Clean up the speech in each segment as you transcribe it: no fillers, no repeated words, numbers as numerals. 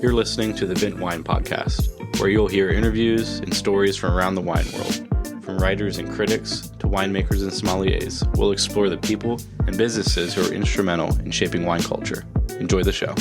You're listening to the Vint Wine Podcast, where you'll hear interviews and stories from around the wine world. From writers and critics to winemakers and sommeliers, we'll explore the people and businesses who are instrumental in shaping wine culture. Enjoy the show.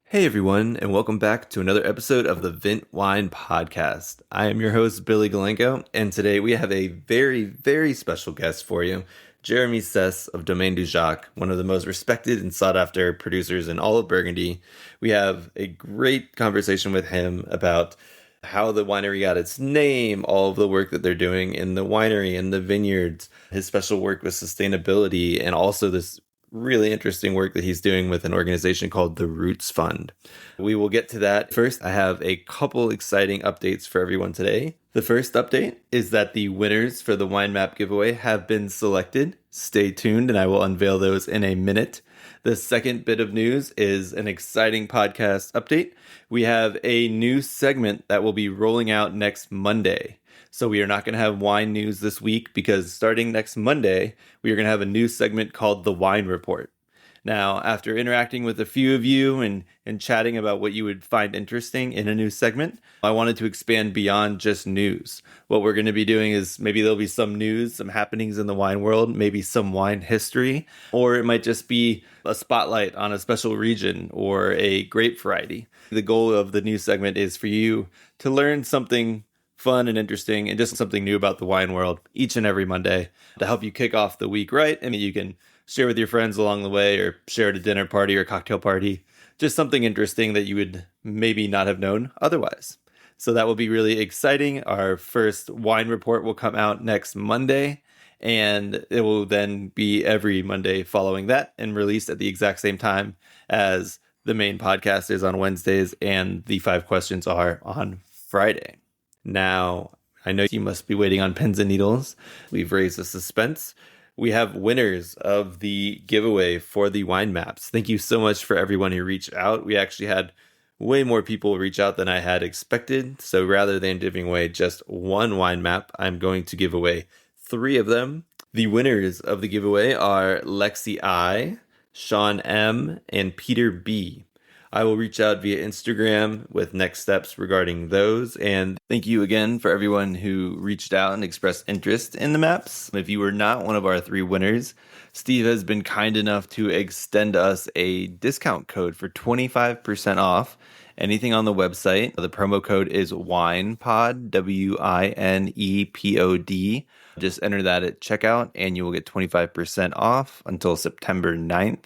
Hey everyone, and welcome back to another episode of the Vint Wine Podcast. I am your host, Billy Galenko, and today we have a very special guest for you, Jeremy Seysses of Domaine Dujac, one of the most respected and sought-after producers in all of Burgundy. We have a great conversation with him about how the winery got its name, all of the work that they're doing in the winery and the vineyards, his special work with sustainability, and also this really interesting work that he's doing with an organization called the Roots Fund. We will get to that. First, I have a couple exciting updates for everyone today. The first update is that the winners for the Wine Map giveaway have been selected. Stay tuned and I will unveil those in a minute. The second bit of news is an exciting podcast update. We have a new segment that will be rolling out next Monday. So we are not going to have wine news this week because starting next Monday, we are going to have a new segment called The Wine Report. Now, after interacting with a few of you and chatting about what you would find interesting in a new segment, I wanted to expand beyond just news. What we're going to be doing is maybe there'll be some news, some happenings in the wine world, maybe some wine history, or it might just be a spotlight on a special region or a grape variety. The goal of the new segment is for you to learn something fun and interesting and just something new about the wine world each and every Monday to help you kick off the week right. And you can share with your friends along the way or share at a dinner party or cocktail party, just something interesting that you would maybe not have known otherwise. So that will be really exciting. Our first wine report will come out next Monday, and it will then be every Monday following that and released at the exact same time as the main podcast is on Wednesdays and the 5 questions are on Friday. Now, I know you must be waiting on pins and needles. We've raised the suspense. We have winners of the giveaway for the wine maps. Thank you so much for everyone who reached out. We actually had way more people reach out than I had expected. So rather than giving away just one wine map, I'm going to give away 3 of them. The winners of the giveaway are Lexi I, Sean M, and Peter B. I will reach out via Instagram with next steps regarding those. And thank you again for everyone who reached out and expressed interest in the maps. If you were not one of our 3 winners, Steve has been kind enough to extend us a discount code for 25% off anything on the website. The promo code is WINEPOD, WINEPOD. Just enter that at checkout and you will get 25% off until September 9th.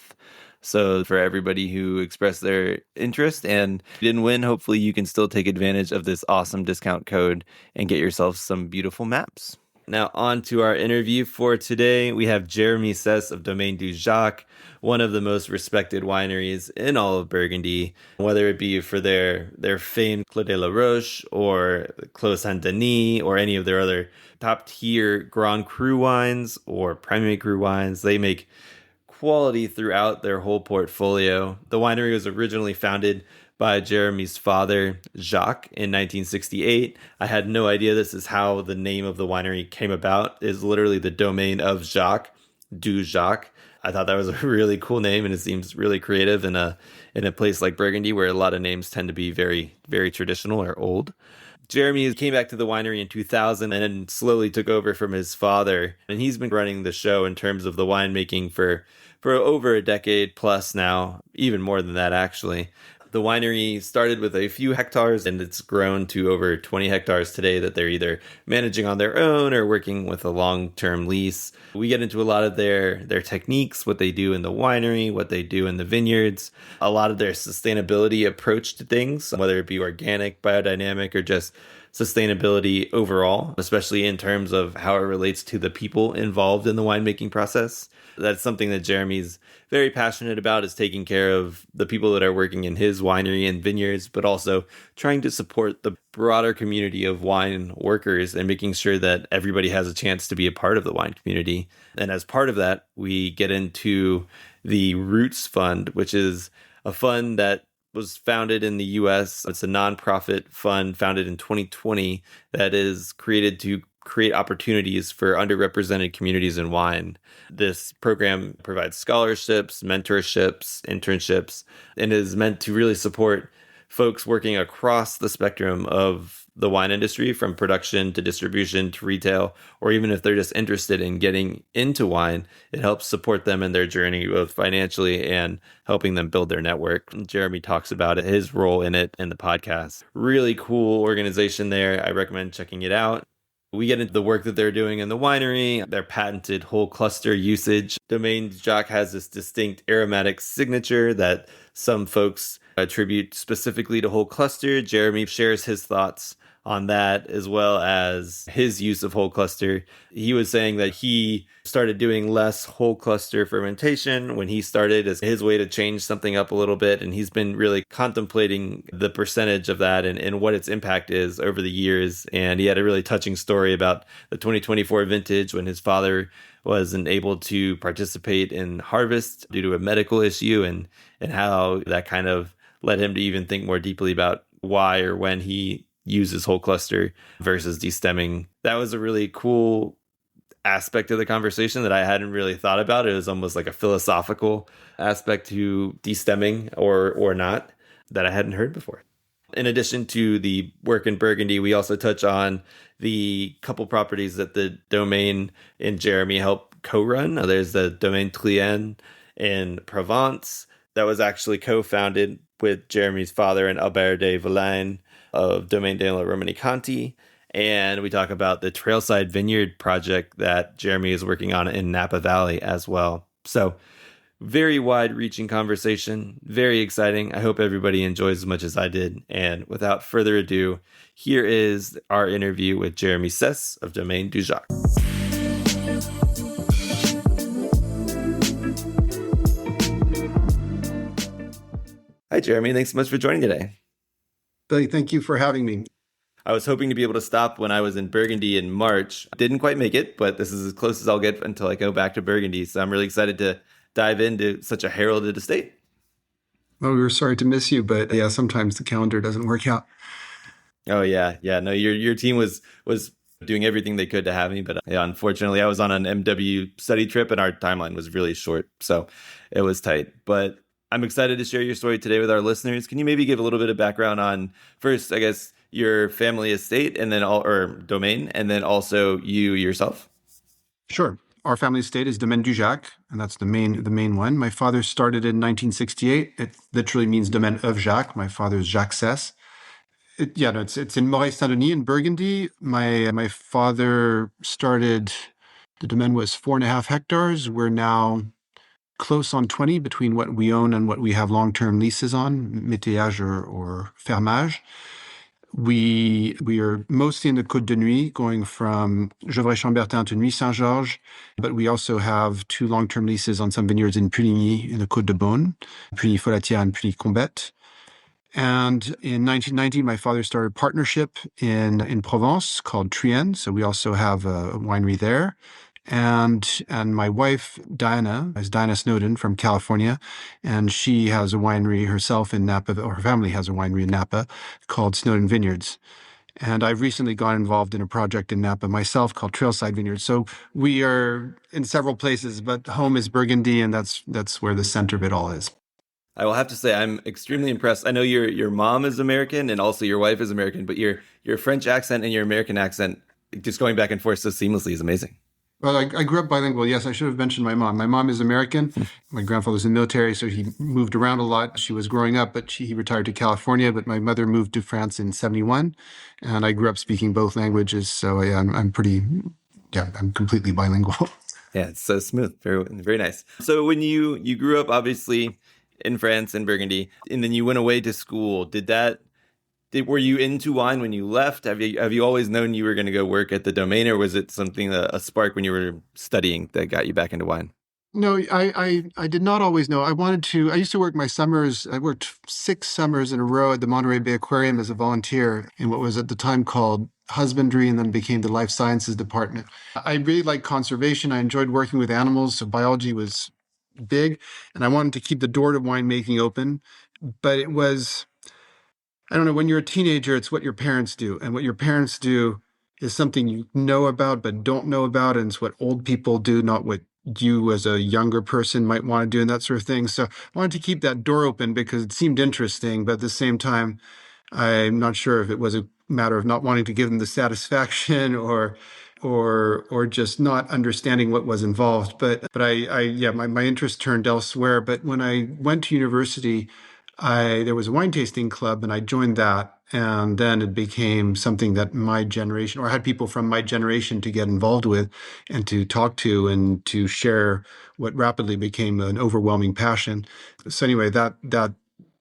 So for everybody who expressed their interest and didn't win, hopefully you can still take advantage of this awesome discount code and get yourself some beautiful maps. Now on to our interview for today. We have Jeremy Seysses of Domaine Dujac, one of the most respected wineries in all of Burgundy, whether it be for their famed Clos de la Roche or Clos Saint-Denis or any of their other top tier Grand Cru wines or Premier Cru wines. They make quality throughout their whole portfolio. The winery was originally founded by Jeremy's father, Jacques, in 1968. I had no idea this is how the name of the winery came about. It's literally the domain of Jacques, Dujac. I thought that was a really cool name, and it seems really creative in a place like Burgundy where a lot of names tend to be very, very traditional or old. Jeremy came back to the winery in 2000 and then slowly took over from his father. And he's been running the show in terms of the winemaking for over a decade plus now, even more than that, actually. The winery started with a few hectares and it's grown to over 20 hectares today that they're either managing on their own or working with a long-term lease. We get into a lot of their techniques, what they do in the winery, what they do in the vineyards, a lot of their sustainability approach to things, whether it be organic, biodynamic, or just sustainability overall, especially in terms of how it relates to the people involved in the winemaking process. That's something that Jeremy's very passionate about, is taking care of the people that are working in his winery and vineyards, but also trying to support the broader community of wine workers and making sure that everybody has a chance to be a part of the wine community. And as part of that, we get into the Roots Fund, which is a fund that was founded in the U.S. It's a nonprofit fund founded in 2020 that is created to create opportunities for underrepresented communities in wine. This program provides scholarships, mentorships, internships, and is meant to really support folks working across the spectrum of the wine industry, from production to distribution to retail, or even if they're just interested in getting into wine, it helps support them in their journey, both financially and helping them build their network. Jeremy talks about it, his role in it in the podcast. Really cool organization there. I recommend checking it out. We get into the work that they're doing in the winery, their patented whole cluster usage. Domaine Dujac has this distinct aromatic signature that some folks attribute specifically to whole cluster. Jeremy shares his thoughts on that, as well as his use of whole cluster. He was saying that he started doing less whole cluster fermentation when he started as his way to change something up a little bit. And he's been really contemplating the percentage of that and what its impact is over the years. And he had a really touching story about the 2024 vintage when his father wasn't able to participate in harvest due to a medical issue, and how that kind of led him to even think more deeply about why or when he uses whole cluster versus destemming. That was a really cool aspect of the conversation that I hadn't really thought about. It was almost like a philosophical aspect to destemming or not that I hadn't heard before. In addition to the work in Burgundy, we also touch on the couple properties that the Domaine and Jeremy help co-run. There's the Domaine Trien in Provence that was actually co-founded with Jeremy's father and Albert de Villain of Domaine della Romanicanti. And we talk about the Trailside Vineyard project that Jeremy is working on in Napa Valley as well. So very wide-reaching conversation, very exciting. I hope everybody enjoys as much as I did. And without further ado, here is our interview with Jeremy Seysses of Domaine Dujac. Hi, Jeremy. Thanks so much for joining today. Billy, thank you for having me. I was hoping to be able to stop when I was in Burgundy in March. Didn't quite make it, but this is as close as I'll get until I go back to Burgundy. So I'm really excited to dive into such a heralded estate. Well, we were sorry to miss you, but yeah, sometimes the calendar doesn't work out. Oh, yeah. Yeah. No, your team was doing everything they could to have me. But yeah, unfortunately, I was on an MW study trip and our timeline was really short. So it was tight. But I'm excited to share your story today with our listeners. Can you maybe give a little bit of background on, first, I guess, your family estate and then or domain, and then also you yourself? Sure. Our family estate is Domaine Dujac, and that's the main one. My father started in 1968. It literally means Domaine of Jacques. My father is Jacques Seysses. It's in Morey-Saint-Denis in Burgundy. My father started, the domaine was 4.5 hectares. We're now close on 20 between what we own and what we have long-term leases on, métayage or fermage. We are mostly in the Côte de Nuit, going from Gevrey-Chambertin to Nuit-Saint-Georges, but we also have 2 long-term leases on some vineyards in Puligny, in the Côte de Beaune, Puligny-Folatière and Puligny-Combette. And in 1990, my father started a partnership in Provence called Trien, so we also have a winery there. And my wife, Diana, is Diana Snowden from California, and she has a winery herself in Napa, or her family has a winery in Napa called Snowden Vineyards. And I've recently got involved in a project in Napa myself called Trailside Vineyards. So we are in several places, but home is Burgundy, and that's where the center of it all is. I will have to say I'm extremely impressed. I know your mom is American and also your wife is American, but your French accent and your American accent, just going back and forth so seamlessly, is amazing. Well, I grew up bilingual. Yes, I should have mentioned my mom. My mom is American. My grandfather was in the military, so he moved around a lot. She was growing up, but he retired to California. But my mother moved to France in 1971, and I grew up speaking both languages. So yeah, I'm completely bilingual. Yeah, it's so smooth. Very, very nice. So when you grew up, obviously, in France and Burgundy, and then you went away to school, were you into wine when you left? Have you always known you were going to go work at the Domaine, or was it something, a spark when you were studying that got you back into wine? No, I did not always know. I used to work my summers. I worked 6 summers in a row at the Monterey Bay Aquarium as a volunteer in what was at the time called husbandry and then became the life sciences department. I really liked conservation. I enjoyed working with animals, so biology was big, and I wanted to keep the door to winemaking open. But it was, I don't know, when you're a teenager, it's what your parents do. And what your parents do is something you know about but don't know about, and it's what old people do, not what you as a younger person might want to do, and that sort of thing. So I wanted to keep that door open because it seemed interesting, but at the same time, I'm not sure if it was a matter of not wanting to give them the satisfaction or just not understanding what was involved. But yeah, my interest turned elsewhere. But when I went to university, there was a wine tasting club and I joined that. And then it became something that my generation, or I had people from my generation to get involved with and to talk to and to share what rapidly became an overwhelming passion. So anyway, that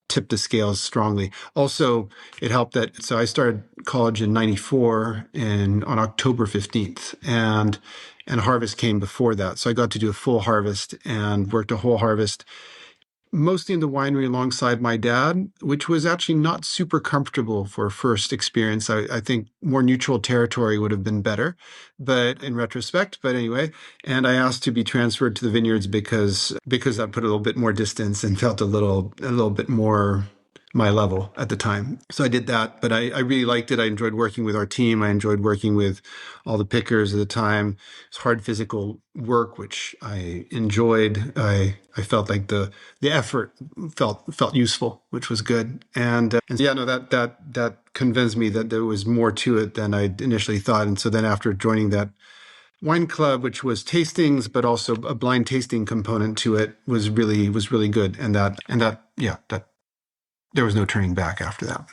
tipped the scales strongly. Also, it helped that, so I started college in 94 and on October 15th, and harvest came before that. So I got to do a full harvest and worked a whole harvest, mostly in the winery alongside my dad, which was actually not super comfortable for a first experience. I think more neutral territory would have been better, but in retrospect, but anyway, and I asked to be transferred to the vineyards because that put a little bit more distance and felt a little bit more my level at the time. So I did that, but I really liked it. I enjoyed working with our team. I enjoyed working with all the pickers at the time. It's hard physical work, which I enjoyed. I felt like the effort felt useful, which was good. And yeah, no, that convinced me that there was more to it than I initially thought. And so then after joining that wine club, which was tastings, but also a blind tasting component to it, was really good. That there was no turning back after that.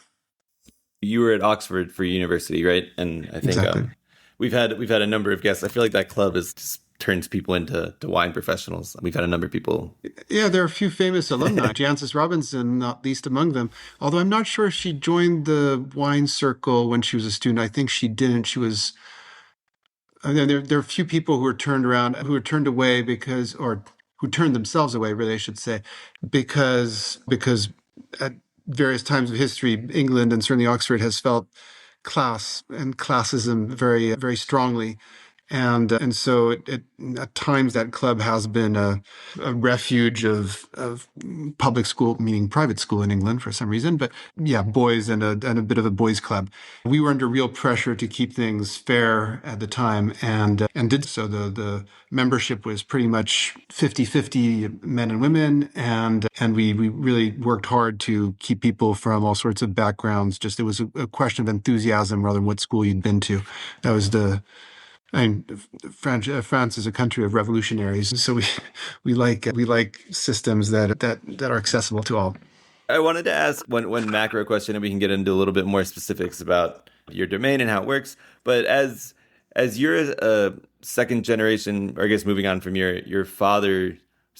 You were at Oxford for university, right? And I think Exactly. we've had a number of guests. I feel like that club is just turns people into wine professionals. We've had a number of people. Yeah, there are a few famous alumni, Jancis Robinson, not least among them. Although I'm not sure if she joined the wine circle when she was a student. I think she didn't. She was. There are a few people who were turned away or who turned themselves away, really, I should say, because at various times of history, England and certainly Oxford has felt class and classism very strongly. And so at times that club has been a refuge of public school, meaning private school in England for some reason. But yeah, boys and a bit of a boys club. We were under real pressure to keep things fair at the time and did so. The membership was pretty much 50-50 men and women. And we really worked hard to keep people from all sorts of backgrounds. Just it was a question of enthusiasm rather than what school you'd been to. That was France is a country of revolutionaries, so we like systems that are accessible to all. I wanted to ask one macro question, and we can get into a little bit more specifics about your domain and how it works. But as you're a second generation, or I guess moving on from your father's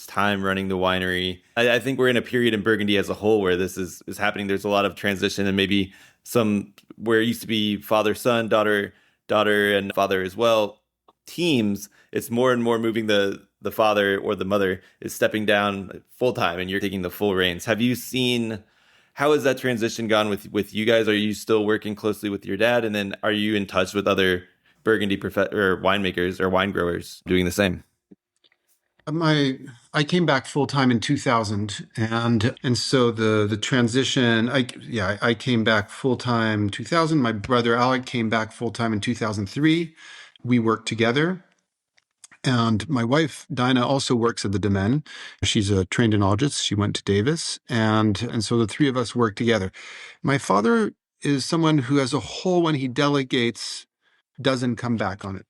time running the winery, I think we're in a period in Burgundy as a whole where this is happening. There's a lot of transition, and maybe some where it used to be father, son, daughter, and father as well teams, it's more and more moving the father or the mother is stepping down full time and you're taking the full reins. Have you seen, how has that transition gone with you guys? Are you still working closely with your dad? And then are you in touch with other Burgundy or winemakers or wine growers doing the same? I came back full time in 2000, and so the transition. I came back full time 2000. My brother Alec came back full time in 2003. We worked together, and my wife Dinah also works at the Domaine. She's a trained enologist. She went to Davis, and so the three of us work together. My father is someone who, as a whole, when he delegates, doesn't come back on it.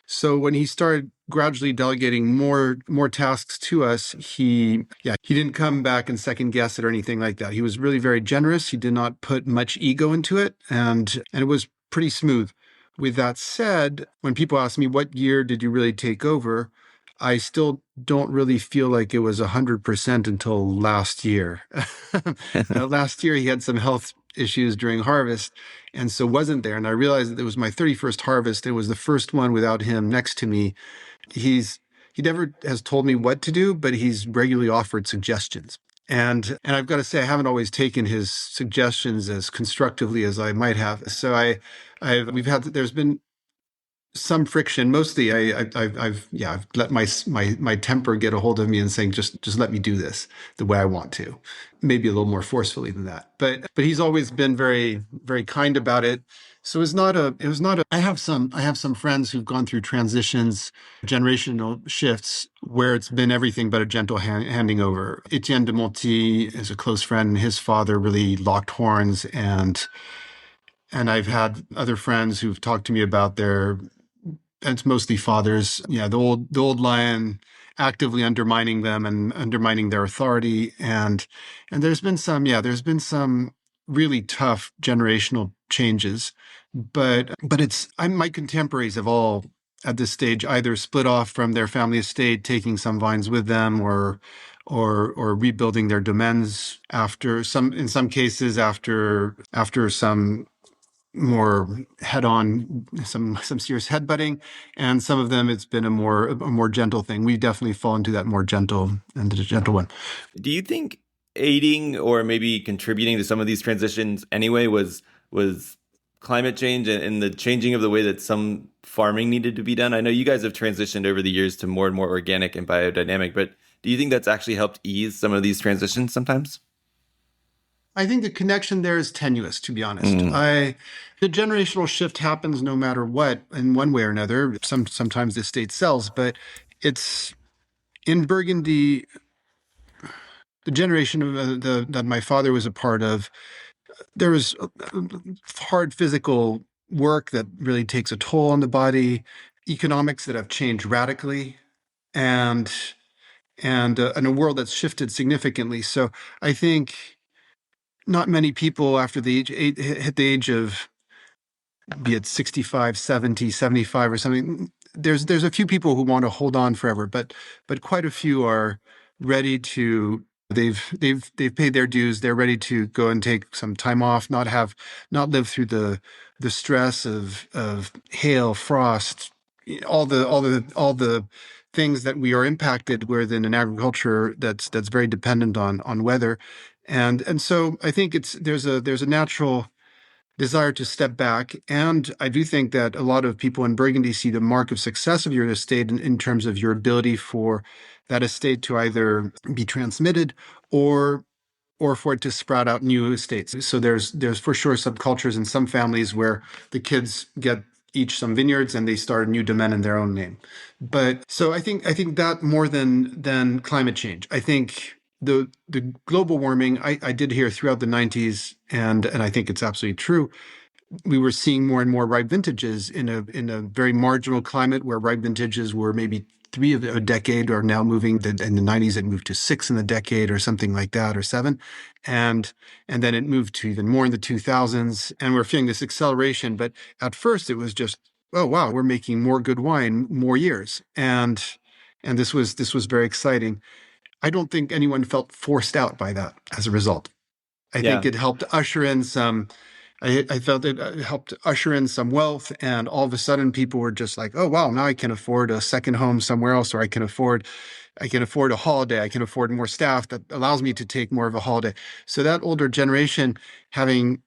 So when he started gradually delegating more tasks to us, he didn't come back and second guess it or anything like that. He was really very generous. He did not put much ego into it, and it was pretty smooth. With that said, when people ask me what year did you really take over, I still don't really feel like it was 100% until last year. Last year he had some health issues during harvest, and so wasn't there. And I realized that it was my 31st harvest. It was the first one without him next to me. He never has told me what to do, but he's regularly offered suggestions. And I've got to say, I haven't always taken his suggestions as constructively as I might have. So there's been some friction. Mostly, I've let my temper get a hold of me and saying, just let me do this the way I want to, maybe a little more forcefully than that. But he's always been very, very kind about it. So it was not a, I have some friends who've gone through transitions, generational shifts where it's been everything but a gentle handing over. Etienne de Monti is a close friend, and his father really locked horns, and I've had other friends who've talked to me about their, it's mostly fathers, yeah, the old lion actively undermining them and undermining their authority. And there's been some really tough generational changes, but my contemporaries have all at this stage either split off from their family estate, taking some vines with them, or rebuilding their domains in some cases after some more head-on, some serious headbutting, and some of them it's been a more gentle thing. We definitely fall into that more gentle and the gentle one. Do you think aiding or maybe contributing to some of these transitions anyway was climate change and the changing of the way that some farming needed to be done? I know you guys have transitioned over the years to more and more organic and biodynamic, but do you think that's actually helped ease some of these transitions sometimes? I think the connection there is tenuous, to be honest. The generational shift happens no matter what, in one way or another. Sometimes the estate sells, but it's in Burgundy. The generation of that my father was a part of, there was hard physical work that really takes a toll on the body, economics that have changed radically, and a world that's shifted significantly. So I think not many people after hit the age of, be it 65, 70, 75 or something, there's a few people who want to hold on forever, but quite a few are ready to, they've paid their dues. They're ready to go and take some time off, not live through the stress of hail, frost, all the things that we are impacted with in an agriculture that's very dependent on weather. And so I think there's a natural desire to step back. And I do think that a lot of people in Burgundy see the mark of success of your estate in terms of your ability for that estate to either be transmitted or for it to sprout out new estates. So there's for sure some cultures in some families where the kids get each some vineyards and they start a new domain in their own name. But so I think that more than climate change, I think the global warming, I did hear throughout the 90s, and I think it's absolutely true. We were seeing more and more ripe vintages in a very marginal climate where ripe vintages were maybe 3 of a decade, or now moving in the 90s it moved to 6 in the decade or something like that, or 7, and then it moved to even more in the 2000s, and we're feeling this acceleration. But at first it was just, oh wow, we're making more good wine more years, and this was very exciting. I don't think anyone felt forced out by that as a result. I think it helped usher in some, I felt it helped usher in some wealth, and all of a sudden people were just like, oh wow, now I can afford a second home somewhere else, or I can afford a holiday, I can afford more staff that allows me to take more of a holiday. So that older generation, having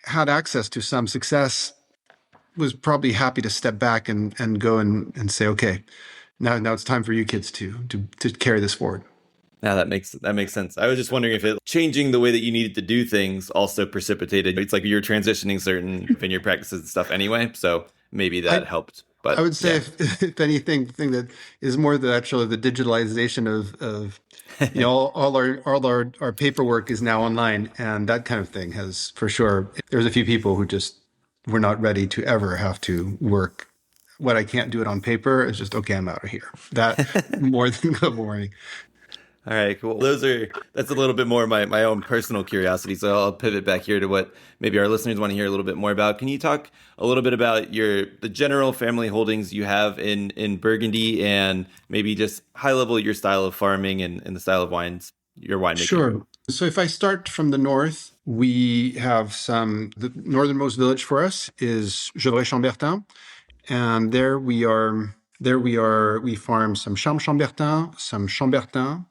had access to some success, was probably happy to step back and go and say, okay, now it's time for you kids to carry this forward. Yeah, that makes sense. I was just wondering if it changing the way that you needed to do things also precipitated. It's like you're transitioning certain vineyard practices and stuff anyway, so maybe that helped. But I would say, if anything, the thing that is more the digitalization of all our paperwork is now online, and that kind of thing has, for sure. There's a few people who just were not ready to ever have to work. What I can't do it on paper is just, okay, I'm out of here. That more than global warming. All right, cool. That's a little bit more my own personal curiosity. So I'll pivot back here to what maybe our listeners want to hear a little bit more about. Can you talk a little bit about the general family holdings you have in Burgundy, and maybe just high level your style of farming and the style of wines, your winemaking? Sure. So if I start from the north, we have the northernmost village for us is Gevrey-Chambertin. And there we farm some Chambertin, some Chambertin,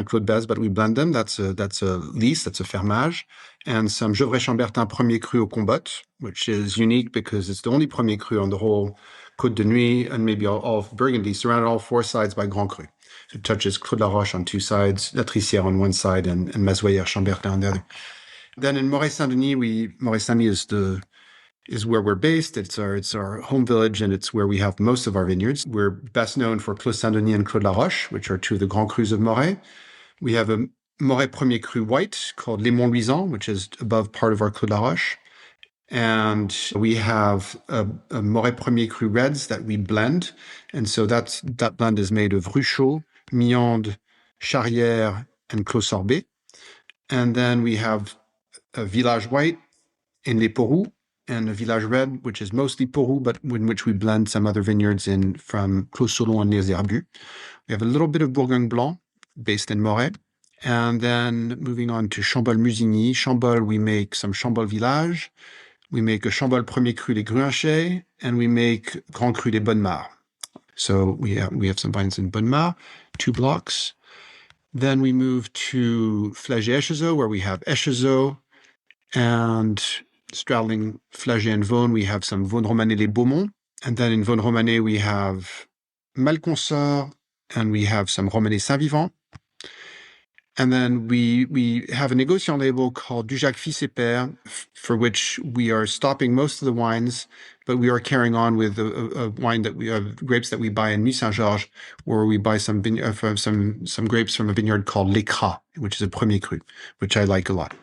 Claude Besse, but we blend them. That's a lease, that's a fermage, and some Gevrey-Chambertin Premier Cru au Combotte, which is unique because it's the only Premier Cru on the whole Côte de Nuit and maybe all of Burgundy, surrounded all 4 sides by Grand Cru. It touches Clos de la Roche on 2 sides, La Trissière on one side, and Mazoyer Chambertin on the other. Then in Morey-Saint-Denis, Morey-Saint-Denis is where we're based. It's our home village, and it's where we have most of our vineyards. We're best known for Clos Saint-Denis and Clos de la Roche, which are two of the Grands Crus of Morey. We have a Morey Premier Cru White called Les Monts-Luisants, which is above part of our Clos de la Roche. And we have a Morey Premier Cru Reds that we blend. And so that blend is made of Ruchot, Miande, Charrière, and Clos Sorbet. And then we have a Village White in Les Poiroux, and a Village Red, which is mostly Poiroux, but in which we blend some other vineyards in from Clos Solon and Les Herbus. We have a little bit of Bourgogne Blanc, based in Morey. And then moving on to Chambol-Musigny. Chambol, we make some Chambol Village. We make a Chambol Premier Cru des Gruinchet, and we make Grand Cru des Bonnes-Mares. So we have some vines in Bonnes-Mares, 2 blocks. Then we move to Flagey-Echezeaux, where we have Echezeaux, and straddling Flagey and Vaune, we have some Vaune-Romanée-les-Beaumont. And then in Vaune-Romanée, we have Malconsort, and we have some Romanée-Saint-Vivant. And then we have a négociant label called Dujac Fils et Père, for which we are stopping most of the wines, but we are carrying on with a wine that we have grapes that we buy in Nuit Saint-Georges, where we buy some grapes from a vineyard called L'Écrat, which is a Premier Cru, which I like a lot.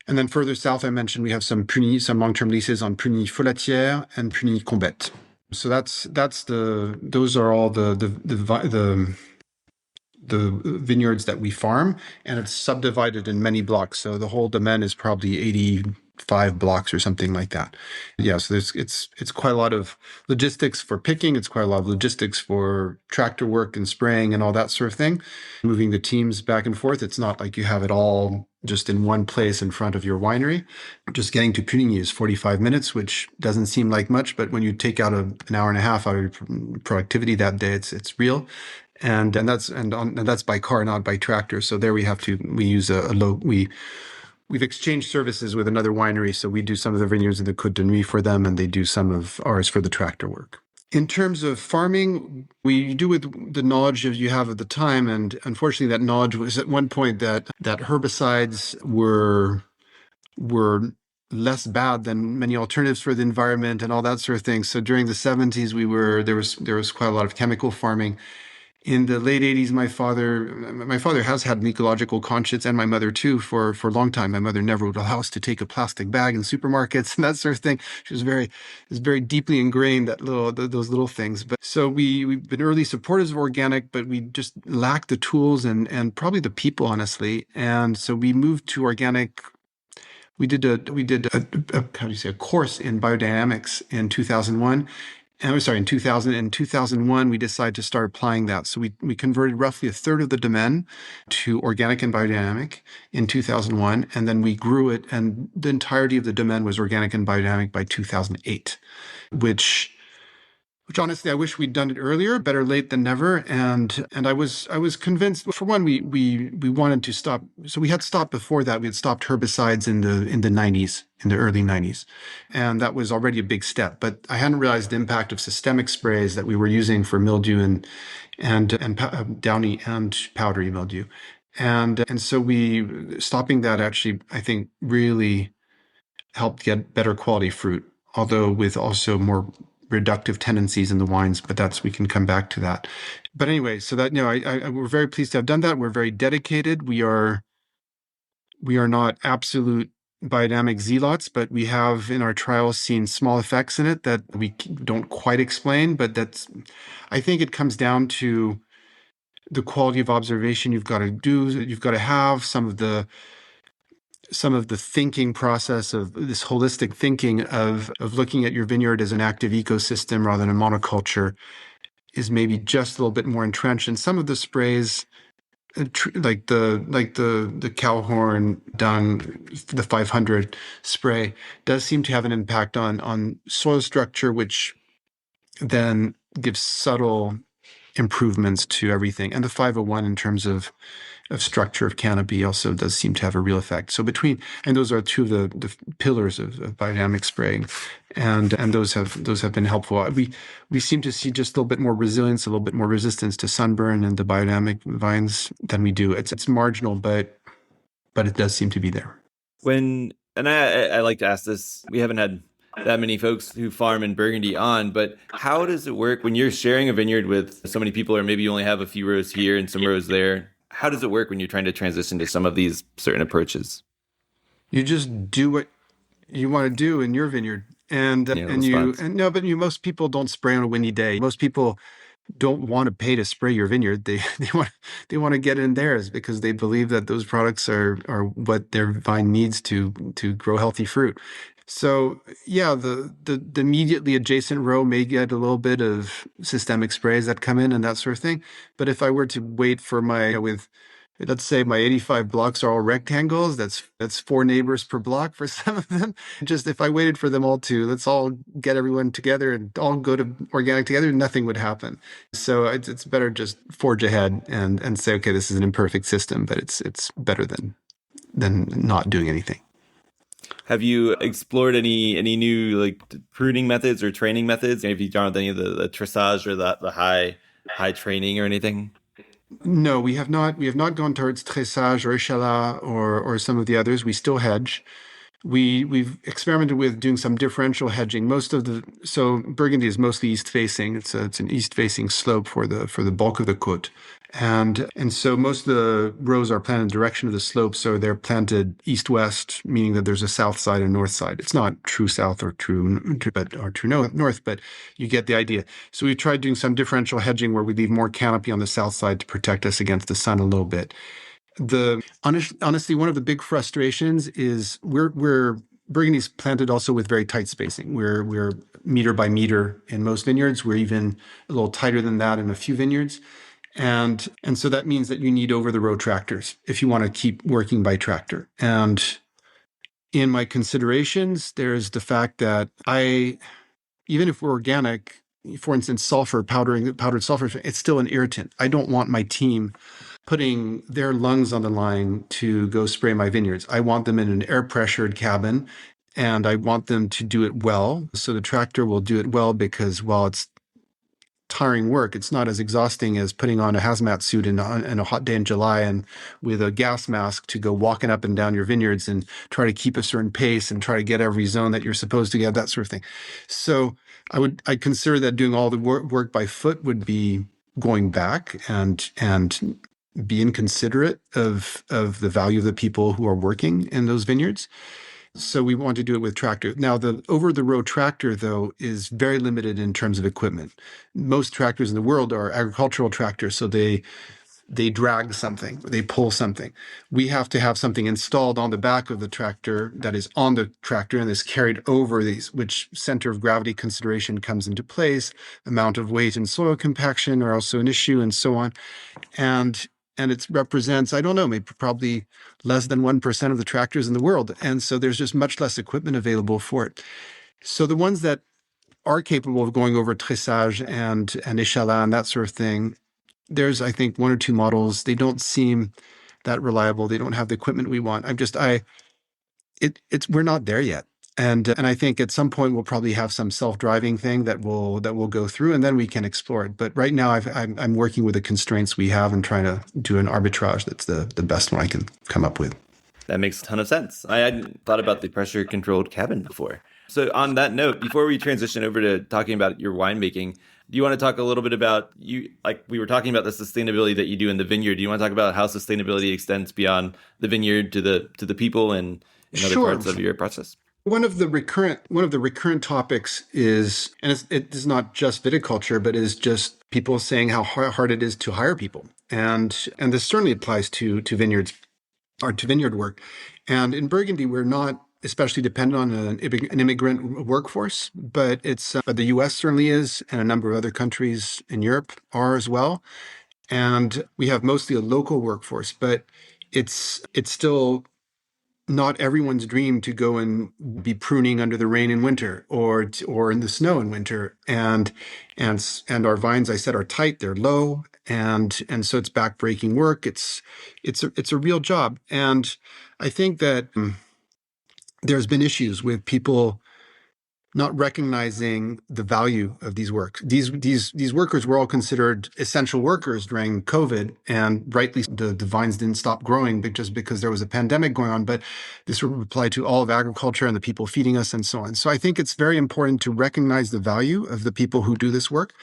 And then further south, I mentioned we have some long-term leases on Puny Folatière and Puny Combette. So those are all the vineyards that we farm, and it's subdivided in many blocks. So the whole domain is probably 85 blocks or something like that. Yeah, so it's quite a lot of logistics for picking. It's quite a lot of logistics for tractor work and spraying and all that sort of thing. Moving the teams back and forth. It's not like you have it all just in one place in front of your winery. Just getting to Puligny is 45 minutes, which doesn't seem like much, but when you take out an hour and a half out of your productivity that day, it's real. And that's by car, not by tractor. So there we've exchanged services with another winery. So we do some of the vineyards in the Côte de Nuit for them, and they do some of ours for the tractor work. In terms of farming, we do with the knowledge you have at the time. And unfortunately, that knowledge was at one point that herbicides were less bad than many alternatives for the environment and all that sort of thing. So during the 70s, there was quite a lot of chemical farming. In the late 80s, my father has had an ecological conscience, and my mother too, for a long time. My mother never would allow us to take a plastic bag in supermarkets and that sort of thing. She was very deeply ingrained those little things. But so we've been early supporters of organic, but we just lacked the tools and probably the people, honestly. And so we moved to organic. We did a course in biodynamics in 2001. In 2000. In 2001, we decided to start applying that. So we converted roughly a third of the domain to organic and biodynamic in 2001, and then we grew it, and the entirety of the domain was organic and biodynamic by 2008, which honestly, I wish we'd done it earlier. Better late than never. And I was convinced. For one, we wanted to stop. So we had stopped before that. We had stopped herbicides in the 90s, in the early 90s, and that was already a big step. But I hadn't realized the impact of systemic sprays that we were using for mildew and downy and powdery mildew, and so stopping that actually, I think, really helped get better quality fruit, although with also more reductive tendencies in the wines, but we can come back to that. But anyway, so that, we're very pleased to have done that. We're very dedicated. We are not absolute biodynamic zealots, but we have in our trials seen small effects in it that we don't quite explain, but I think it comes down to the quality of observation you've got to have some of the thinking process of this holistic thinking of looking at your vineyard as an active ecosystem rather than a monoculture is maybe just a little bit more entrenched. And some of the sprays, like the cow horn dung, the 500 spray, does seem to have an impact on soil structure, which then gives subtle improvements to everything. And the 501 in terms of structure of canopy also does seem to have a real effect. So and those are two of the pillars of biodynamic spraying, and those have been helpful. We seem to see just a little bit more resilience, a little bit more resistance to sunburn in the biodynamic vines than we do. It's marginal, but it does seem to be there. I like to ask this, we haven't had that many folks who farm in Burgundy on, but how does it work when you're sharing a vineyard with so many people, or maybe you only have a few rows here and some rows there? How does it work when you're trying to transition to some of these certain approaches? You just do what you want to do in your vineyard. Yeah, response. But most people don't spray on a windy day. Most people don't want to pay to spray your vineyard. They want to get in theirs because they believe that those products are what their vine needs to grow healthy fruit. So yeah, the immediately adjacent row may get a little bit of systemic sprays that come in and that sort of thing. But if I were to wait for let's say my 85 blocks are all rectangles, that's four neighbors per block for some of them. Just if I waited for them all to, let's all get everyone together and all go to organic together, nothing would happen. So it's better just forge ahead and say, okay, this is an imperfect system, but it's better than not doing anything. Have you explored any new like pruning methods or training methods? Have you done any of the trissage or the high training or anything? No, we have not. We have not gone towards tressage or échalas or some of the others. We still hedge. We've experimented with doing some differential hedging. So Burgundy is mostly east facing. It's an east facing slope for the bulk of the Côte, and so most of the rows are planted in the direction of the slope. So they're planted east west, meaning that there's a south side and north side. It's not true south or true north, but you get the idea. So we tried doing some differential hedging where we leave more canopy on the south side to protect us against the sun a little bit. Honestly, one of the big frustrations is we're Burgundy's planted also with very tight spacing. We're meter by meter in most vineyards. We're even a little tighter than that in a few vineyards. And so that means that you need over the row tractors if you want to keep working by tractor. And in my considerations, there's the fact that even if we're organic, for instance, powdered sulfur, it's still an irritant. I don't want my team putting their lungs on the line to go spray my vineyards. I want them in an air pressured cabin and I want them to do it well. So the tractor will do it well because while it's tiring work, it's not as exhausting as putting on a hazmat suit in a hot day in July and with a gas mask to go walking up and down your vineyards and try to keep a certain pace and try to get every zone that you're supposed to get, that sort of thing. So I consider that doing all the work by foot would be going back and being considerate of the value of the people who are working in those vineyards. So we want to do it with tractor. Now, the over-the-road tractor, though, is very limited in terms of equipment. Most tractors in the world are agricultural tractors, so they drag something, they pull something. We have to have something installed on the back of the tractor that is on the tractor and is carried over these, which center of gravity consideration comes into place. Amount of weight and soil compaction are also an issue, and so on. And it represents, I don't know, maybe probably less than 1% of the tractors in the world. And so there's just much less equipment available for it. So the ones that are capable of going over tressage and échalas and that sort of thing, there's, I think, one or two models. They don't seem that reliable. They don't have the equipment we want. We're not there yet. And I think at some point we'll probably have some self-driving thing that will go through, and then we can explore it. But right now I'm working with the constraints we have and trying to do an arbitrage that's the best one I can come up with. That makes a ton of sense. I hadn't thought about the pressure controlled cabin before. So on that note, before we transition over to talking about your winemaking, do you want to talk a little bit about like we were talking about the sustainability that you do in the vineyard? Do you want to talk about how sustainability extends beyond the vineyard to the people and in other parts of your process? One of the recurrent topics is, and it is not just viticulture, but is just people saying how hard it is to hire people, and this certainly applies to vineyards or to vineyard work. And in Burgundy, we're not especially dependent on an immigrant workforce, but the U.S. certainly is, and a number of other countries in Europe are as well. And we have mostly a local workforce, but it's still not everyone's dream to go and be pruning under the rain in winter or in the snow in winter. And our vines, I said, are tight, they're low. And so it's backbreaking work. It's a real job. And I think that there's been issues with people not recognizing the value of these works. These workers were all considered essential workers during COVID, and rightly the vines didn't stop growing just because there was a pandemic going on. But this would apply to all of agriculture and the people feeding us and so on. So I think it's very important to recognize the value of the people who do this work.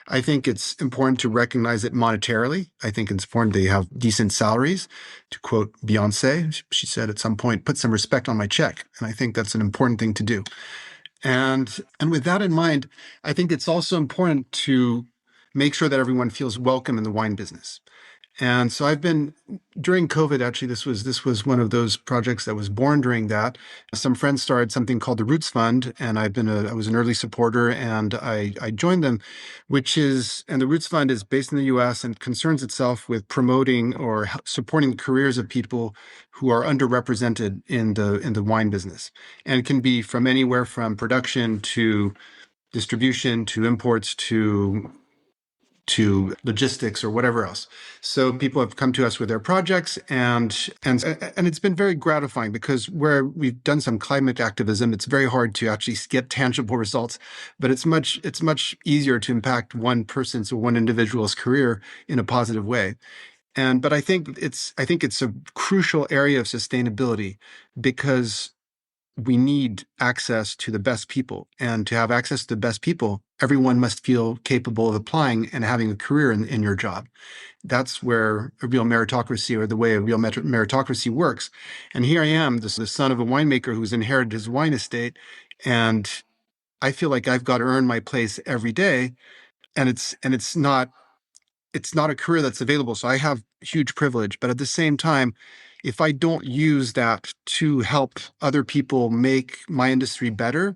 I think it's important to recognize it monetarily. I think it's important they have decent salaries. To quote Beyonce, she said at some point, "Put some respect on my check." And I think that's an important thing to do. And with that in mind, I think it's also important to make sure that everyone feels welcome in the wine business. And so I've been during COVID, actually, this was one of those projects that was born during that. Some friends started something called the Roots Fund, and I was an early supporter, and I joined them, and the Roots Fund is based in the US and concerns itself with promoting or supporting the careers of people who are underrepresented in the wine business. And it can be from anywhere from production to distribution to imports to logistics or whatever else. So people have come to us with their projects, and it's been very gratifying because where we've done some climate activism, it's very hard to actually get tangible results, but it's much easier to impact one person's or one individual's career in a positive way. But I think it's a crucial area of sustainability because we need access to the best people. And to have access to the best people, everyone must feel capable of applying and having a career in your job. That's where a real meritocracy, or the way a real meritocracy works. And here I am, the son of a winemaker who's inherited his wine estate. And I feel like I've got to earn my place every day. And it's not a career that's available. So I have huge privilege, but at the same time, if I don't use that to help other people make my industry better,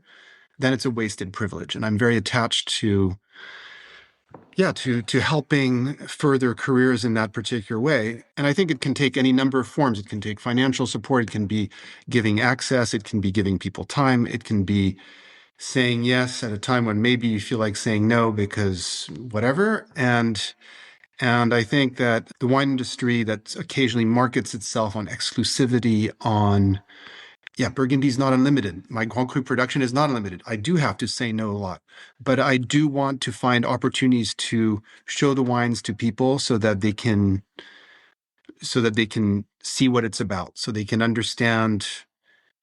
then it's a wasted privilege. And I'm very attached to helping further careers in that particular way. And I think it can take any number of forms. It can take financial support. It can be giving access. It can be giving people time. It can be saying yes at a time when maybe you feel like saying no because whatever. And I think that the wine industry that occasionally markets itself on exclusivity Burgundy is not unlimited. My Grand Cru production is not unlimited. I do have to say no a lot, but I do want to find opportunities to show the wines to people so that they can see what it's about, so they can understand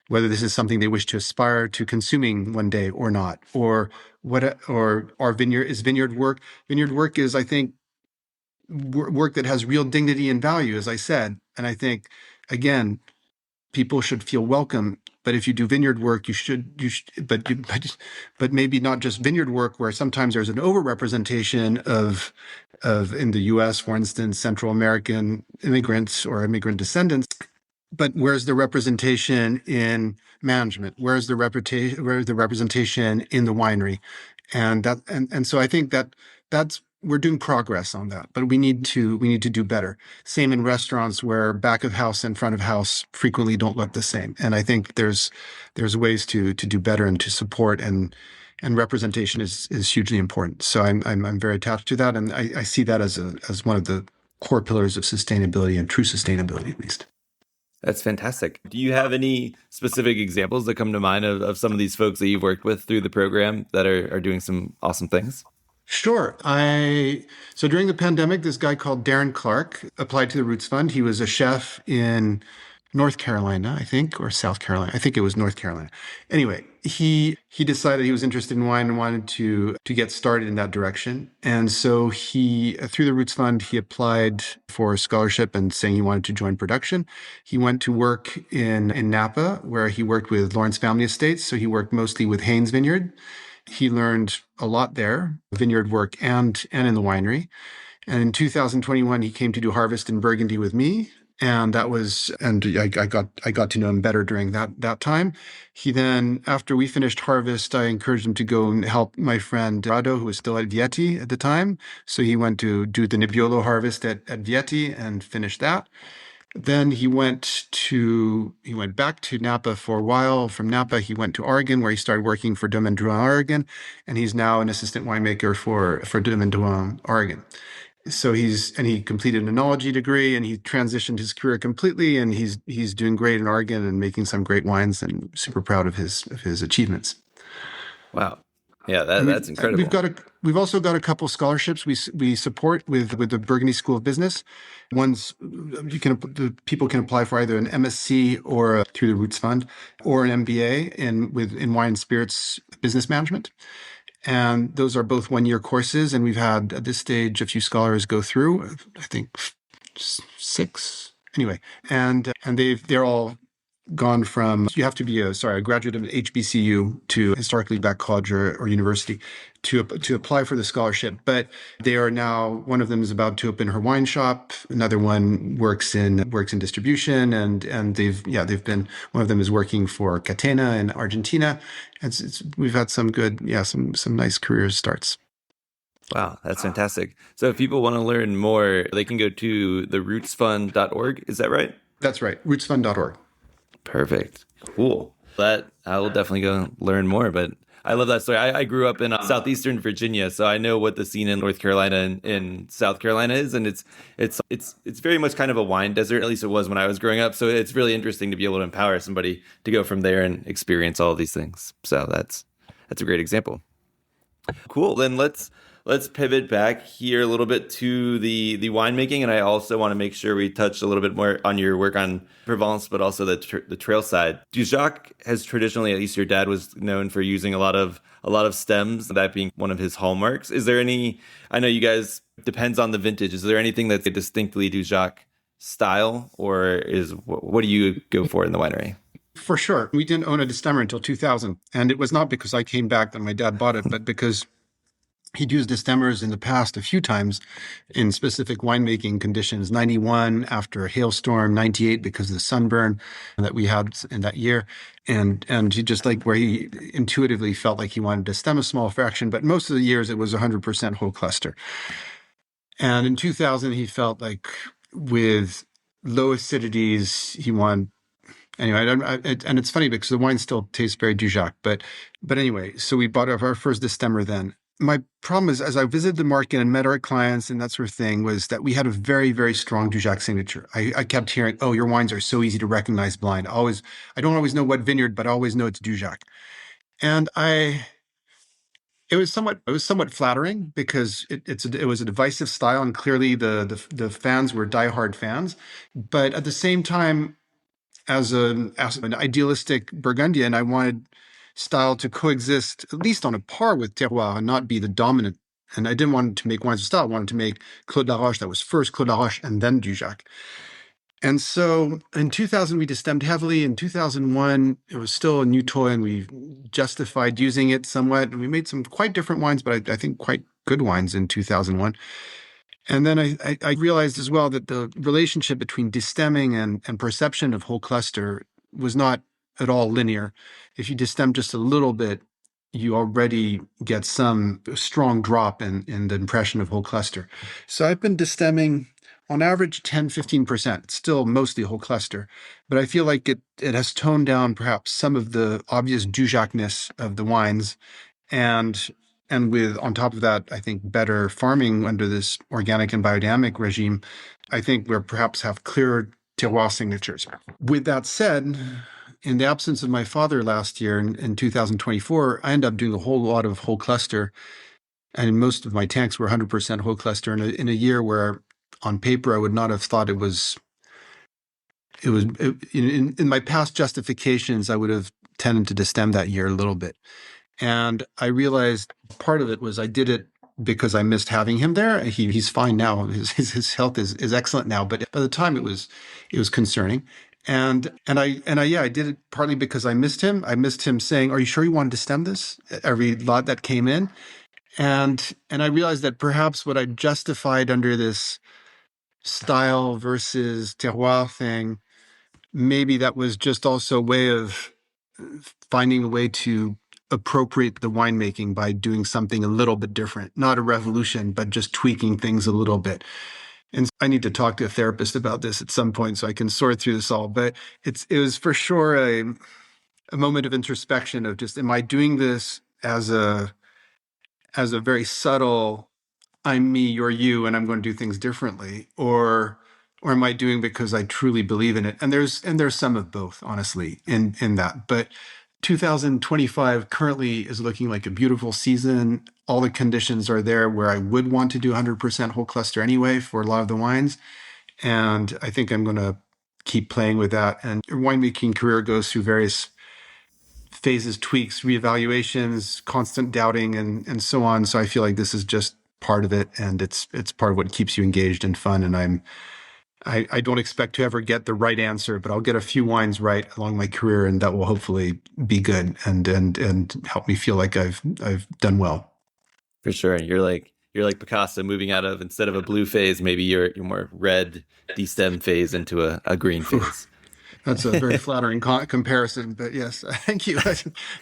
whether this is something they wish to aspire to consuming one day or not, or our vineyard work. Vineyard work is, I think, work that has real dignity and value, as I said. And I think, again, people should feel welcome. But if you do vineyard work, but maybe not just vineyard work, where sometimes there's an overrepresentation of in the U.S., for instance, Central American immigrants or immigrant descendants. But where's the representation in management? Where's the representation in the winery? And so I think that's we're doing progress on that, but we need to do better. Same in restaurants, where back of house and front of house frequently don't look the same. And I think there's ways to do better and to support, and representation is hugely important. So I'm very attached to that, and I see that as one of the core pillars of sustainability, and true sustainability at least. That's fantastic. Do you have any specific examples that come to mind of some of these folks that you've worked with through the program that are doing some awesome things? Sure. So during the pandemic, this guy called Darren Clark applied to the Roots Fund. He was a chef in North Carolina, I think, or South Carolina. I think it was North Carolina. Anyway, he decided he was interested in wine and wanted to get started in that direction. And so he, through the Roots Fund, he applied for a scholarship and saying he wanted to join production. He went to work in Napa, where he worked with Lawrence Family Estates. So he worked mostly with Haynes Vineyard. He learned a lot there, vineyard work and in the winery. And in 2021, he came to do harvest in Burgundy with me. And I got to know him better during that time. He then, after we finished harvest, I encouraged him to go and help my friend Rado, who was still at Vieti at the time. So he went to do the Nebbiolo harvest at Vieti and finished that. Then he went back to Napa for a while. From Napa, he went to Oregon, where he started working for Domaine Dujac, Oregon, and he's now an assistant winemaker for Domaine Dujac, Oregon. So he completed an enology degree, and he transitioned his career completely, and he's doing great in Oregon and making some great wines, and super proud of his achievements. Wow. Yeah, And that's incredible. we've also got a couple scholarships we support with the Burgundy School of Business. One's the people can apply for either an MSc or through the Roots Fund, or an MBA in wine and spirits business management. And those are both 1-year courses. And we've had at this stage a few scholars go through, I think 6 anyway. And they're all gone from, you have to be a graduate of an HBCU to historically black college or university to apply for the scholarship. But they are now, one of them is about to open her wine shop. Another one works in distribution, and they've been, one of them is working for Catena in Argentina. We've had some good, some nice career starts. Wow, that's fantastic. So if people want to learn more, they can go to therootsfund.org. Is that right? That's right. Rootsfund.org. Perfect. Cool. That I will definitely go learn more. But I love that story. I grew up in southeastern Virginia, so I know what the scene in North Carolina and in South Carolina is, and it's very much kind of a wine desert. At least it was when I was growing up. So it's really interesting to be able to empower somebody to go from there and experience all of these things. So that's a great example. Cool. Then let's pivot back here a little bit to the winemaking, and I also want to make sure we touch a little bit more on your work on Provence, but also the trail side. Dujac has traditionally, at least your dad was known for using a lot of stems, that being one of his hallmarks. Is there any? I know you guys depends on the vintage. Is there anything that's a distinctly Dujac style, or what do you go for in the winery? For sure. We didn't own a destemmer until 2000. And it was not because I came back that my dad bought it, but because he'd used destemmers in the past a few times in specific winemaking conditions. 91 after a hailstorm, 98 because of the sunburn that we had in that year. And he just where he intuitively felt like he wanted to stem a small fraction, but most of the years it was 100% whole cluster. And in 2000, he felt like with low acidities, he wanted. Anyway, and it's funny because the wine still tastes very Dujac, but anyway, so we bought our first destemmer then. My problem is, as I visited the market and met our clients and that sort of thing, was that we had a very, very strong Dujac signature. I kept hearing, "Oh, your wines are so easy to recognize blind." I don't always know what vineyard, but I always know it's Dujac. And it was somewhat flattering because it was a divisive style, and clearly the fans were diehard fans. But at the same time, as an idealistic Burgundian, I wanted style to coexist at least on a par with terroir and not be the dominant. And I didn't want to make wines of style. I wanted to make Claude Laroche that was first Claude Laroche and then Dujac. And so in 2000, we destemmed heavily. In 2001, it was still a new toy, and we justified using it somewhat. And we made some quite different wines, but I think quite good wines in 2001. And then I realized as well that the relationship between destemming and perception of whole cluster was not at all linear. If you destem just a little bit, you already get some strong drop in the impression of whole cluster. So I've been destemming on average 10, 15%. It's still mostly whole cluster, but I feel like it has toned down perhaps some of the obvious Dujacness of the wines, and with, on top of that, I think better farming under this organic and biodynamic regime, I think we're perhaps have clearer terroir signatures. With that said, in the absence of my father last year in 2024, I ended up doing a whole lot of whole cluster, and most of my tanks were 100% whole cluster in a year where on paper I would not have thought it was in my past justifications, I would have tended to destem that year a little bit. And I realized part of it was I did it because I missed having him there. He's fine now. His health is excellent now. But by the time it was concerning. And I did it partly because I missed him. I missed him saying, "Are you sure you wanted to stem this?" Every lot that came in. And I realized that perhaps what I justified under this style versus terroir thing, maybe that was just also a way of finding a way to appropriate the winemaking by doing something a little bit different, not a revolution, but just tweaking things a little bit. And I need to talk to a therapist about this at some point so I can sort through this all. But it was for sure a moment of introspection of just, am I doing this as a very subtle, I'm me, you're you, and I'm going to do things differently, or am I doing because I truly believe in it? And there's some of both, honestly, in that. But 2025 currently is looking like a beautiful season. All the conditions are there where I would want to do 100% whole cluster anyway for a lot of the wines. And I think I'm going to keep playing with that. And your winemaking career goes through various phases, tweaks, reevaluations, constant doubting, and so on. So I feel like this is just part of it, and it's part of what keeps you engaged and fun. And I don't expect to ever get the right answer, but I'll get a few wines right along my career, and that will hopefully be good and help me feel like I've done well. For sure. You're like Picasso moving out of, instead of a blue phase, maybe you're more red destem phase into a green phase. That's a very flattering comparison, but yes, thank you.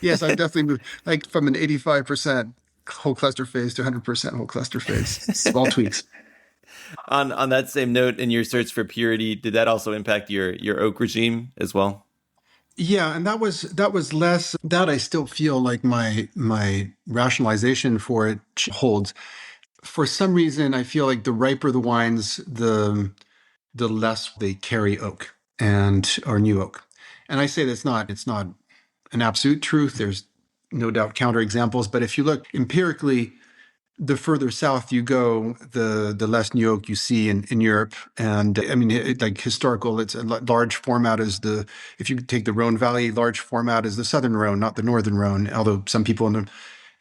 Yes, I've definitely moved like from an 85% whole cluster phase to 100% whole cluster phase. Small tweaks. On that same note, in your search for purity, did that also impact your oak regime as well? Yeah, and that was less that. I still feel like my rationalization for it holds. For some reason, I feel like the riper the wines, the less they carry oak or new oak. And I say that's it's not an absolute truth. There's no doubt counterexamples, but if you look empirically, the further south you go, the less new oak you see in Europe. And I mean, like historical, it's a large format if you take the Rhone Valley, large format is the southern Rhone, not the northern Rhone, although some people in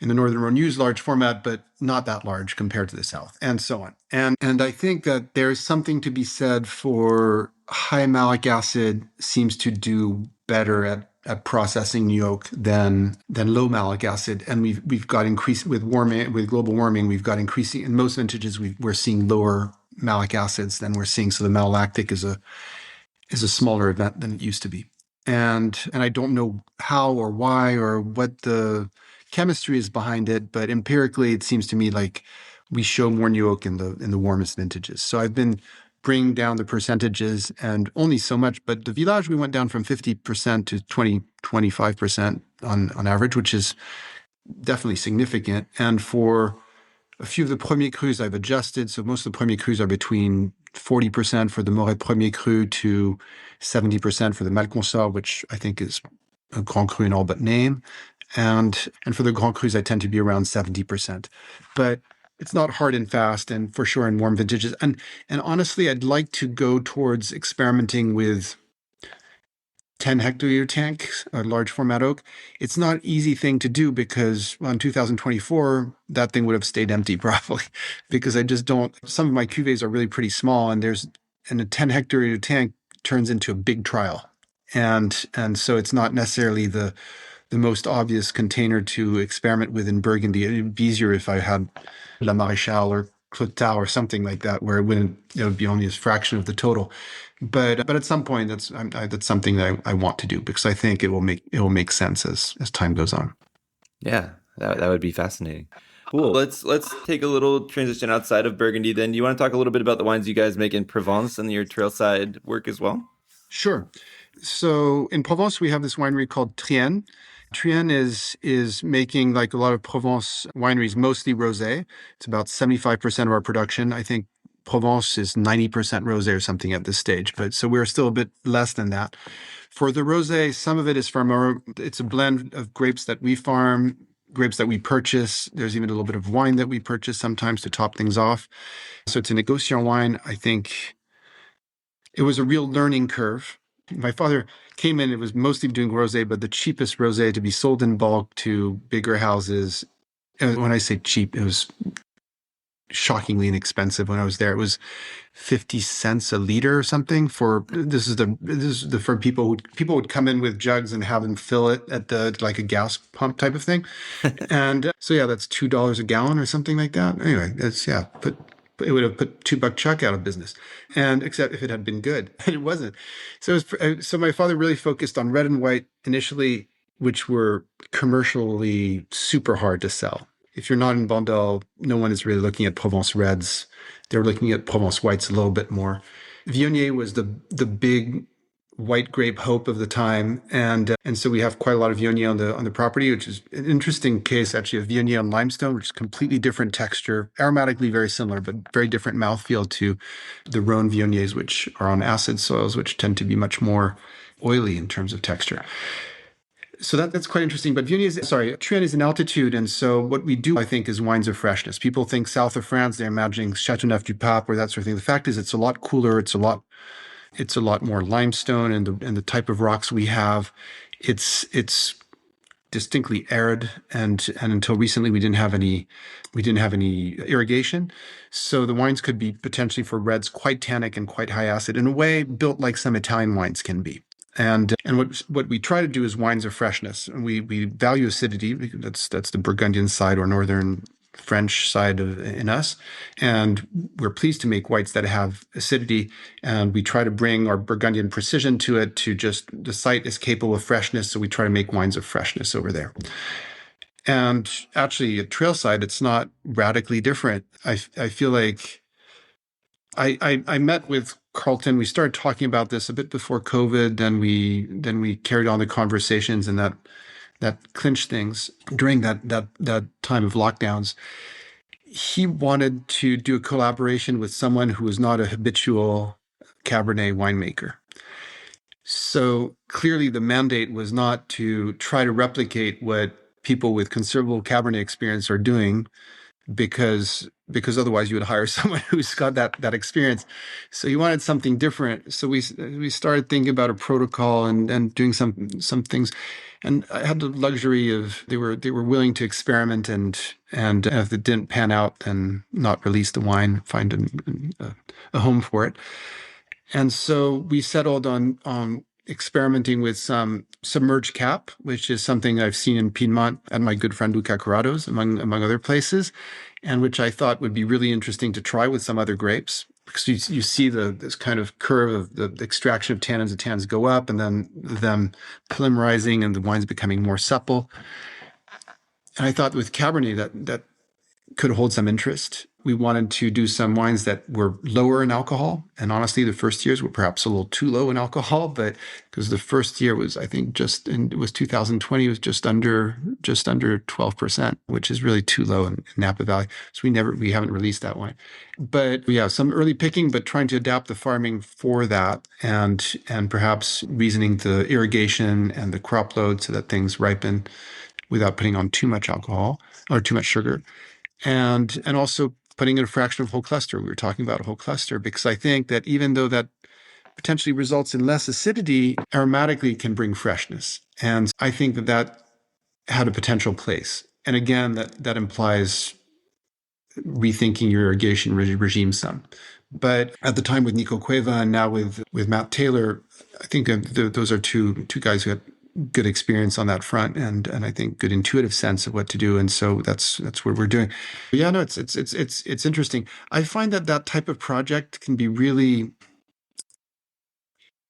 the northern Rhone use large format, but not that large compared to the south, and so on. And I think that there's something to be said for high malic acid seems to do better at processing new oak than low malic acid, and we've got increased with global warming. We've got increasing in most vintages. We're seeing lower malic acids than we're seeing. So the malolactic is a smaller event than it used to be, and I don't know how or why or what the chemistry is behind it, but empirically it seems to me like we show more new oak in the warmest vintages. So I've been bring down the percentages, and only so much, but the village, we went down from 50% to 25% on average, which is definitely significant. And for a few of the Premier Crus, I've adjusted. So most of the Premier Crus are between 40% for the Morey Premier Cru to 70% for the Malconsort, which I think is a Grand Cru in all but name. And for the Grand Crus, I tend to be around 70%. But it's not hard and fast, and for sure in warm vintages. And honestly, I'd like to go towards experimenting with 10 hectoliter tanks, a large format oak. It's not an easy thing to do because in 2024, that thing would have stayed empty probably, because I just don't, some of my cuvées are really pretty small, and a 10 hectoliter tank turns into a big trial. And so it's not necessarily the most obvious container to experiment with in Burgundy. It'd be easier if I had La Maréchale or Côte or something like that, where it would be only a fraction of the total. But at some point, that's something that I want to do, because I think it will make sense as time goes on. Yeah, that would be fascinating. Cool. Let's take a little transition outside of Burgundy. Then, do you want to talk a little bit about the wines you guys make in Provence and your trailside work as well? Sure. So in Provence, we have this winery called Trienne. Trienne is making, like a lot of Provence wineries, mostly rosé. It's about 75% of our production. I think Provence is 90% rosé or something at this stage, but so we're still a bit less than that. For the rosé, some of it is it's a blend of grapes that we farm, grapes that we purchase. There's even a little bit of wine that we purchase sometimes to top things off. So it's a négociant wine. I think it was a real learning curve. My father came in, it was mostly doing rosé, but the cheapest rosé to be sold in bulk to bigger houses. And when I say cheap, it was shockingly inexpensive. When I was there, it was 50 cents a liter or something. For people would come in with jugs and have them fill it at like a gas pump type of thing. And so yeah, that's $2 a gallon or something like that. Anyway, but it would have put $2 Chuck out of business, and except if it had been good, and it wasn't. So my father really focused on red and white initially, which were commercially super hard to sell. If you're not in Vendôme, no one is really looking at Provence reds. They're looking at Provence whites a little bit more. Viognier was the big white grape hope of the time, and so we have quite a lot of Viognier on the property, which is an interesting case actually of Viognier on limestone, which is completely different texture, aromatically very similar, but very different mouthfeel to the Rhone Viogniers, which are on acid soils, which tend to be much more oily in terms of texture. So that's quite interesting. But Trient is in altitude. And so what we do, I think, is wines of freshness. People think south of France, they're imagining Châteauneuf-du-Pape or that sort of thing. The fact is it's a lot cooler. It's a lot more limestone and the type of rocks we have. It's distinctly arid, and until recently we didn't have any irrigation. So the wines could be potentially for reds quite tannic and quite high acid, in a way built like some Italian wines can be. And what we try to do is wines of freshness. And we value acidity. That's the Burgundian side or northern French side in us. And we're pleased to make whites that have acidity. And we try to bring our Burgundian precision to it, to just the site is capable of freshness. So we try to make wines of freshness over there. And actually at Trailside, it's not radically different. I feel like I met with Carlton. We started talking about this a bit before COVID. Then we carried on the conversations, and that clinched things during that time of lockdowns. He wanted to do a collaboration with someone who was not a habitual Cabernet winemaker. So clearly the mandate was not to try to replicate what people with considerable Cabernet experience are doing, because otherwise you would hire someone who's got that experience. So he wanted something different. So we started thinking about a protocol and doing some things. And I had the luxury of they were willing to experiment, and if it didn't pan out, then not release the wine, find a home for it. And so we settled on experimenting with some submerged cap, which is something I've seen in Piedmont at my good friend Luca Corrado's, among other places, and which I thought would be really interesting to try with some other grapes. Because you see this kind of curve of the extraction of tannins. The tannins go up, and then them polymerizing, and the wine's becoming more supple. And I thought with Cabernet that could hold some interest. We wanted to do some wines that were lower in alcohol. And honestly, the first years were perhaps a little too low in alcohol, but because the first year was, I think, it was 2020, it was just under 12%, which is really too low in Napa Valley. So we haven't released that wine. But yeah, some early picking, but trying to adapt the farming for that, and perhaps reasoning the irrigation and the crop load so that things ripen without putting on too much alcohol or too much sugar. And also putting in a fraction of whole cluster. We were talking about a whole cluster, because I think that even though that potentially results in less acidity, aromatically can bring freshness. And I think that had a potential place. And again, that implies rethinking your irrigation regime some. But at the time with Nico Cueva and now with Matt Taylor, I think those are two guys who had good experience on that front, and I think good intuitive sense of what to do. And so that's what we're doing. But yeah, no, it's interesting. I find that type of project can be really,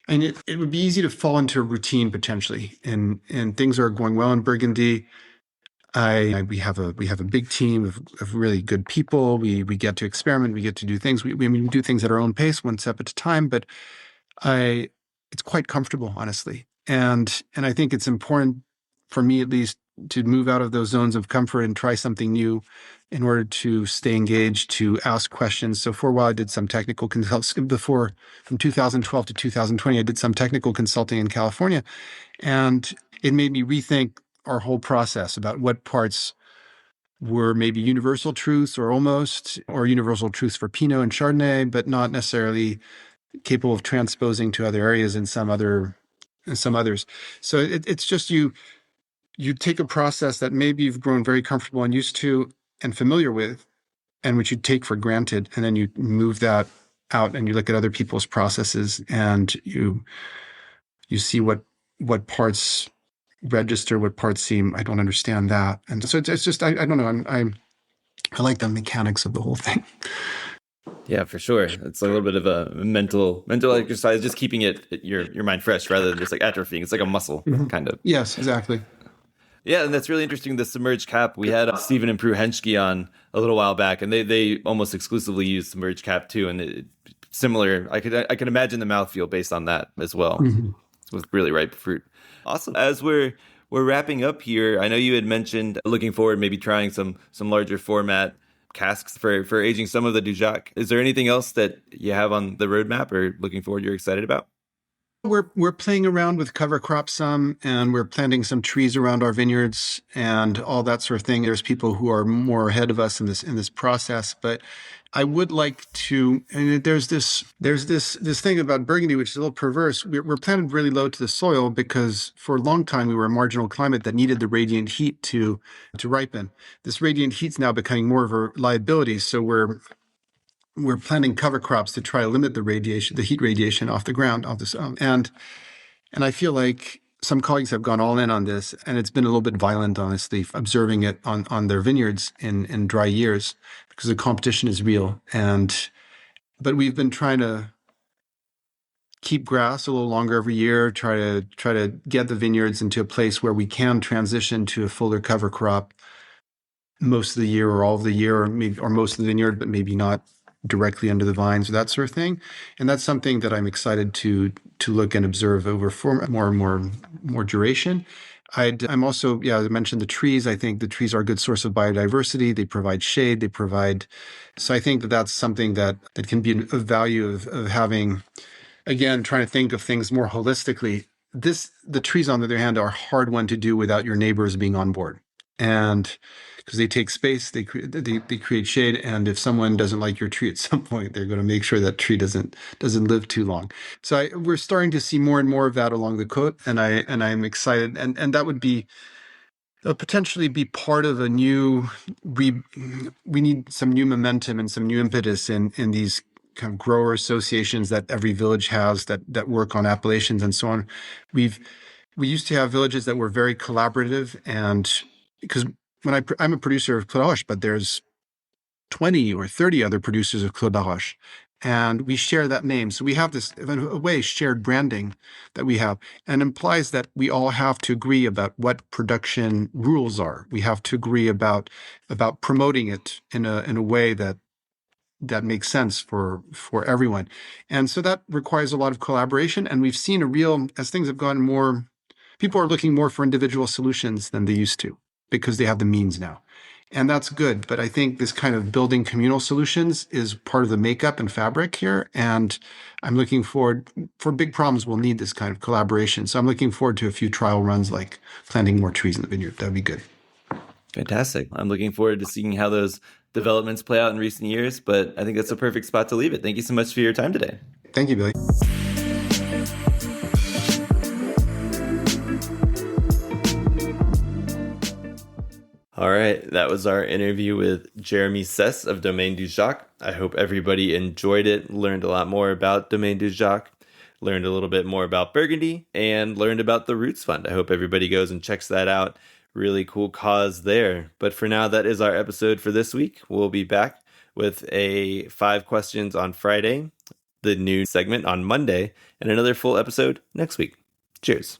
and it would be easy to fall into a routine potentially, and things are going well in Burgundy. We have a big team of really good people. We get to experiment. We get to do things. We do things at our own pace, one step at a time. But it's quite comfortable, honestly. And I think it's important for me, at least, to move out of those zones of comfort and try something new in order to stay engaged, to ask questions. So for a while, I did some technical consulting. From 2012 to 2020, I did some technical consulting in California. And it made me rethink our whole process about what parts were maybe universal truths or universal truths for Pinot and Chardonnay, but not necessarily capable of transposing to other areas and some others. So it's just you take a process that maybe you've grown very comfortable and used to and familiar with, and which you take for granted, and then you move that out and you look at other people's processes, and you see what parts register, what parts seem, I don't understand that. And so it's just, I don't know, I like the mechanics of the whole thing. Yeah, for sure. It's a little bit of a mental exercise, just keeping your mind fresh rather than just like atrophying. It's like a muscle, kind of. Yes, exactly. Yeah, and that's really interesting, the submerged cap. We had Stephen and Prue Henschke on a little while back, and they almost exclusively use submerged cap too. And similar, I can imagine the mouthfeel based on that as well, with really ripe fruit. Awesome. As we're wrapping up here, I know you had mentioned looking forward, maybe trying some larger format casks for aging some of the Dujac. Is there anything else that you have on the roadmap or looking forward you're excited about? We're playing around with cover crops some, and we're planting some trees around our vineyards and all that sort of thing. There's people who are more ahead of us in this process, but I would like to. And there's this thing about Burgundy which is a little perverse. We're planted really low to the soil because for a long time we were a marginal climate that needed the radiant heat to ripen. This radiant heat's now becoming more of a liability, so we're planting cover crops to try to limit the heat radiation off the ground, off the soil. And I feel like some colleagues have gone all in on this, and it's been a little bit violent, honestly, observing it on their vineyards in dry years because the competition is real. But we've been trying to keep grass a little longer every year, try to get the vineyards into a place where we can transition to a fuller cover crop most of the year or all of the year, or most of the vineyard, but maybe not directly under the vines or that sort of thing. And that's something that I'm excited to look and observe over for more duration. I'm also, as I mentioned, the trees. I think the trees are a good source of biodiversity. They provide shade. So I think that's something that can be a value of having, again, trying to think of things more holistically. The trees, on the other hand, are a hard one to do without your neighbors being on board. And because they take space, they create shade, and if someone doesn't like your tree at some point, they're going to make sure that tree doesn't live too long. So we're starting to see more and more of that along the Côte, and I'm excited, and that would be potentially be part of a new. We need some new momentum and some new impetus in these kind of grower associations that every village has that work on appellations and so on. We used to have villages that were very collaborative, and because I'm a producer of Clos de Roche, but there's 20 or 30 other producers of Clos de Roche, and we share that name. So we have this, in a way, shared branding that we have, and implies that we all have to agree about what production rules are. We have to agree about promoting it in a way that makes sense for everyone. And so that requires a lot of collaboration. And we've seen as things have gotten more, people are looking more for individual solutions than they used to because they have the means now. And that's good. But I think this kind of building communal solutions is part of the makeup and fabric here. And I'm looking forward, for big problems, we'll need this kind of collaboration. So I'm looking forward to a few trial runs, like planting more trees in the vineyard. That would be good. Fantastic. I'm looking forward to seeing how those developments play out in recent years, but I think that's a perfect spot to leave it. Thank you so much for your time today. Thank you, Billy. All right, that was our interview with Jeremy Seysses of Domaine Dujac. I hope everybody enjoyed it, learned a lot more about Domaine Dujac, learned a little bit more about Burgundy, and learned about the Roots Fund. I hope everybody goes and checks that out. Really cool cause there. But for now, that is our episode for this week. We'll be back with a 5 questions on Friday, the new segment on Monday, and another full episode next week. Cheers.